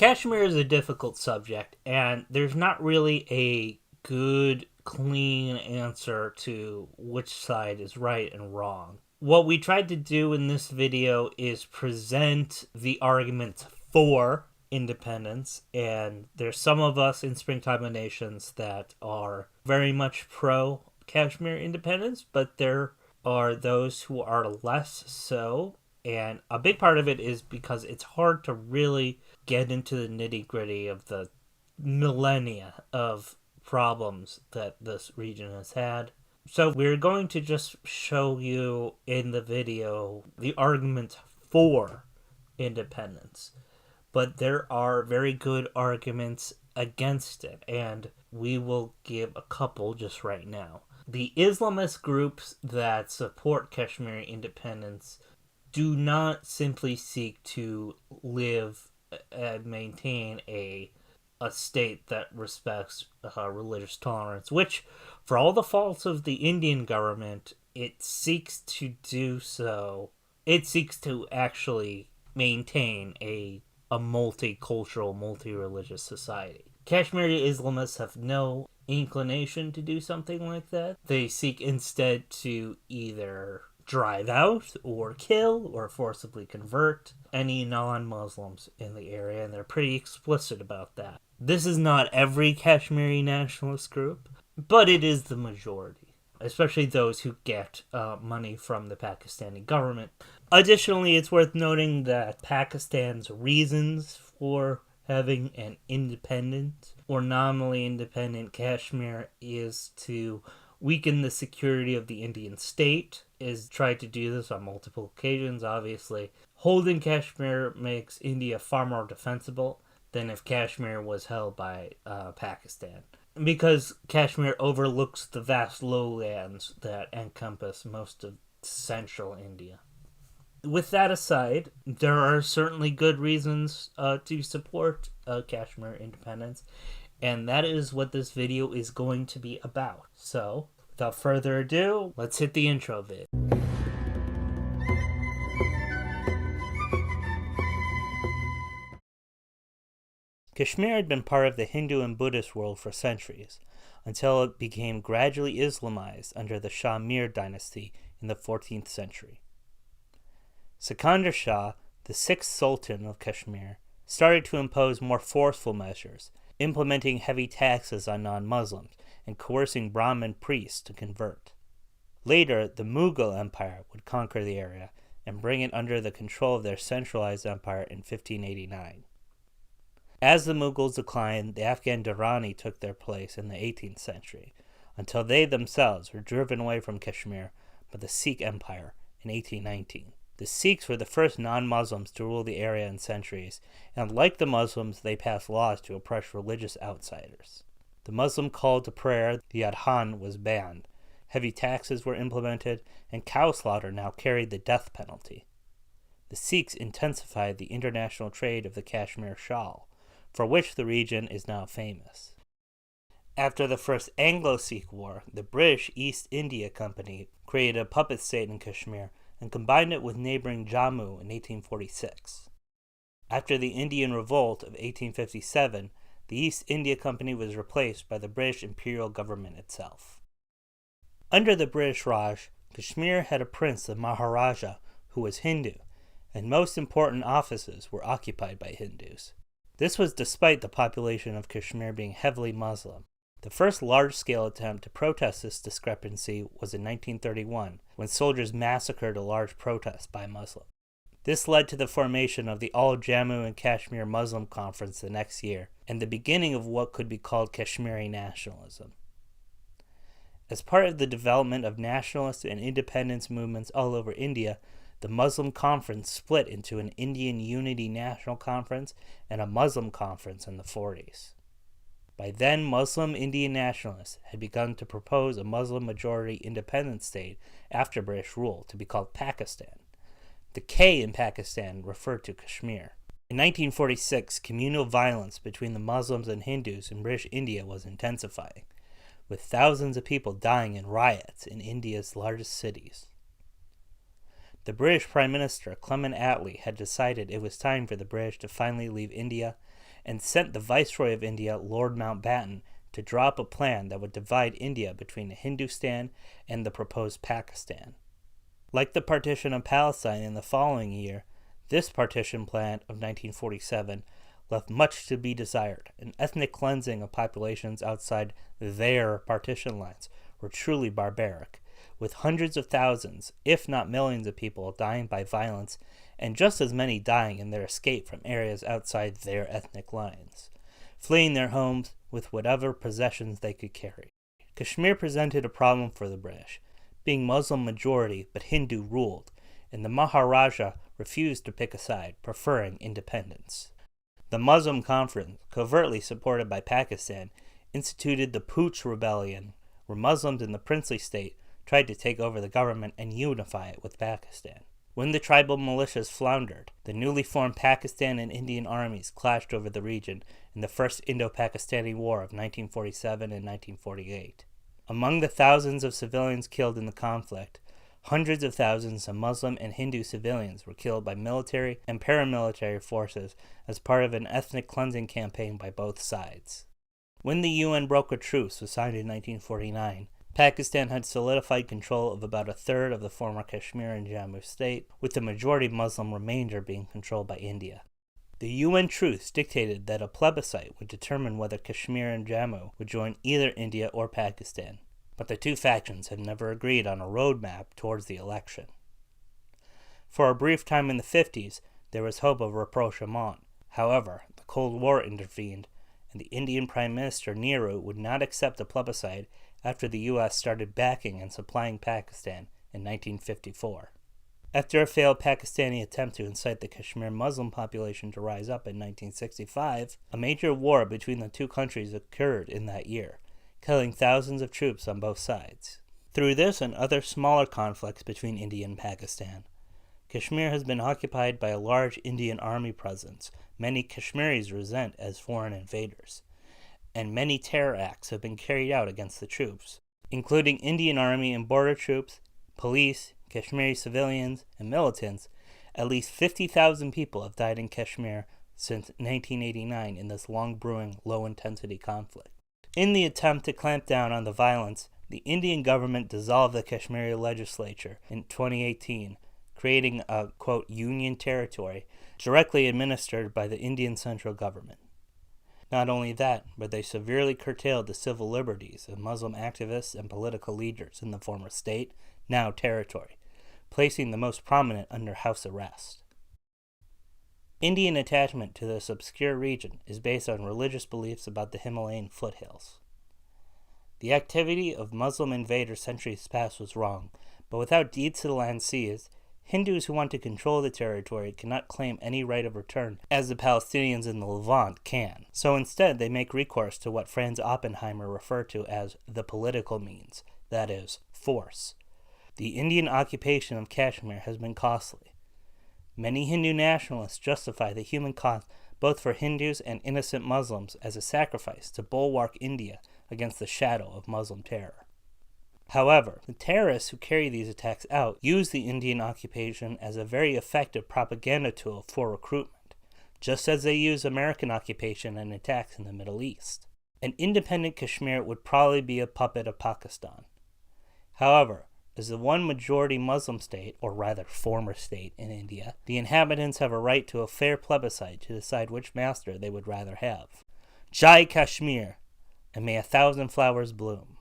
Kashmir is a difficult subject, and there's not really a good, clean answer to which side is right and wrong. What we tried to do in this video is present the arguments for independence, and there's some of us in Springtime of Nations that are very much pro Kashmir independence, but there are those who are less so, and a big part of it is because it's hard to really get into the nitty-gritty of the millennia of problems that this region has had. So we're going to just show you in the video the arguments for independence, but there are very good arguments against it, and we will give a couple just right now. The Islamist groups that support Kashmiri independence do not simply seek to live and maintain a state that respects religious tolerance, which, for all the faults of the Indian government, it seeks to do so. It seeks to actually maintain a multicultural, multi-religious society. Kashmiri Islamists have no inclination to do something like that. They seek instead to either drive out or kill or forcibly convert any non-Muslims in the area, and they're pretty explicit about that. This is not every Kashmiri nationalist group, but it is the majority, especially those who get money from the Pakistani government. Additionally, it's worth noting that Pakistan's reasons for having an independent or nominally independent Kashmir is to weaken the security of the Indian state, is tried to do this on multiple occasions, obviously. Holding Kashmir makes India far more defensible than if Kashmir was held by Pakistan, because Kashmir overlooks the vast lowlands that encompass most of central India. With that aside, there are certainly good reasons to support Kashmir independence, and that is what this video is going to be about. So, without further ado, let's hit the intro vid. Kashmir had been part of the Hindu and Buddhist world for centuries, until it became gradually Islamized under the Shah Mir dynasty in the 14th century. Sikandar Shah, the sixth Sultan of Kashmir, started to impose more forceful measures, implementing heavy taxes on non-Muslims and coercing Brahmin priests to convert. Later, the Mughal Empire would conquer the area and bring it under the control of their centralized empire in 1589. As the Mughals declined, the Afghan Durrani took their place in the 18th century, until they themselves were driven away from Kashmir by the Sikh Empire in 1819. The Sikhs were the first non-Muslims to rule the area in centuries, and like the Muslims, they passed laws to oppress religious outsiders. The Muslim call to prayer, the Adhan, was banned. Heavy taxes were implemented, and cow slaughter now carried the death penalty. The Sikhs intensified the international trade of the Kashmir shawl, for which the region is now famous. After the First Anglo-Sikh War, the British East India Company created a puppet state in Kashmir and combined it with neighboring Jammu in 1846. After the Indian Revolt of 1857, the East India Company was replaced by the British imperial government itself. Under the British Raj, Kashmir had a prince, the Maharaja, who was Hindu, and most important offices were occupied by Hindus. This was despite the population of Kashmir being heavily Muslim. The first large-scale attempt to protest this discrepancy was in 1931, when soldiers massacred a large protest by Muslims. This led to the formation of the All-Jammu and Kashmir Muslim Conference the next year, and the beginning of what could be called Kashmiri nationalism. As part of the development of nationalist and independence movements all over India, the Muslim Conference split into an Indian Unity National Conference and a Muslim Conference in the 40s. By then, Muslim Indian nationalists had begun to propose a Muslim-majority independent state after British rule to be called Pakistan. The K in Pakistan referred to Kashmir. In 1946, communal violence between the Muslims and Hindus in British India was intensifying, with thousands of people dying in riots in India's largest cities. The British Prime Minister, Clement Attlee, had decided it was time for the British to finally leave India, and sent the Viceroy of India, Lord Mountbatten, to draw up a plan that would divide India between Hindustan and the proposed Pakistan. Like the partition of Palestine in the following year, this partition plan of 1947 left much to be desired. An ethnic cleansing of populations outside their partition lines were truly barbaric, with hundreds of thousands, if not millions of people dying by violence, and just as many dying in their escape from areas outside their ethnic lines, fleeing their homes with whatever possessions they could carry. Kashmir presented a problem for the British, being Muslim majority but Hindu ruled, and the Maharaja refused to pick a side, preferring independence. The Muslim Conference, covertly supported by Pakistan, instituted the Pooch Rebellion, where Muslims in the princely state tried to take over the government and unify it with Pakistan. When the tribal militias floundered, the newly formed Pakistan and Indian armies clashed over the region in the First Indo-Pakistani War of 1947 and 1948. Among the thousands of civilians killed in the conflict, hundreds of thousands of Muslim and Hindu civilians were killed by military and paramilitary forces as part of an ethnic cleansing campaign by both sides. When the UN brokered truce was signed in 1949, Pakistan had solidified control of about a third of the former Kashmir and Jammu state, with the majority Muslim remainder being controlled by India. The UN truce dictated that a plebiscite would determine whether Kashmir and Jammu would join either India or Pakistan, but the two factions had never agreed on a roadmap towards the election. For a brief time in the 50s, there was hope of rapprochement. However, the Cold War intervened, and the Indian Prime Minister Nehru would not accept a plebiscite after the U.S. started backing and supplying Pakistan in 1954. After a failed Pakistani attempt to incite the Kashmir Muslim population to rise up in 1965, a major war between the two countries occurred in that year, killing thousands of troops on both sides. Through this and other smaller conflicts between India and Pakistan, Kashmir has been occupied by a large Indian army presence many Kashmiris resent as foreign invaders, and many terror acts have been carried out against the troops, including Indian Army and border troops, police, Kashmiri civilians, and militants. At least 50,000 people have died in Kashmir since 1989 in this long-brewing, low-intensity conflict. In the attempt to clamp down on the violence, the Indian government dissolved the Kashmiri legislature in 2018, creating a, quote, union territory directly administered by the Indian central government. Not only that, but they severely curtailed the civil liberties of Muslim activists and political leaders in the former state, now territory, placing the most prominent under house arrest. Indian attachment to this obscure region is based on religious beliefs about the Himalayan foothills. The activity of Muslim invaders centuries past was wrong, but without deeds to the land seized, Hindus who want to control the territory cannot claim any right of return, as the Palestinians in the Levant can. So instead, they make recourse to what Franz Oppenheimer referred to as the political means, that is, force. The Indian occupation of Kashmir has been costly. Many Hindu nationalists justify the human cost both for Hindus and innocent Muslims as a sacrifice to bulwark India against the shadow of Muslim terror. However, the terrorists who carry these attacks out use the Indian occupation as a very effective propaganda tool for recruitment, just as they use American occupation and attacks in the Middle East. An independent Kashmir would probably be a puppet of Pakistan. However, as the one majority Muslim state, or rather former state, in India, the inhabitants have a right to a fair plebiscite to decide which master they would rather have. Jai Kashmir, and may 1,000 flowers bloom.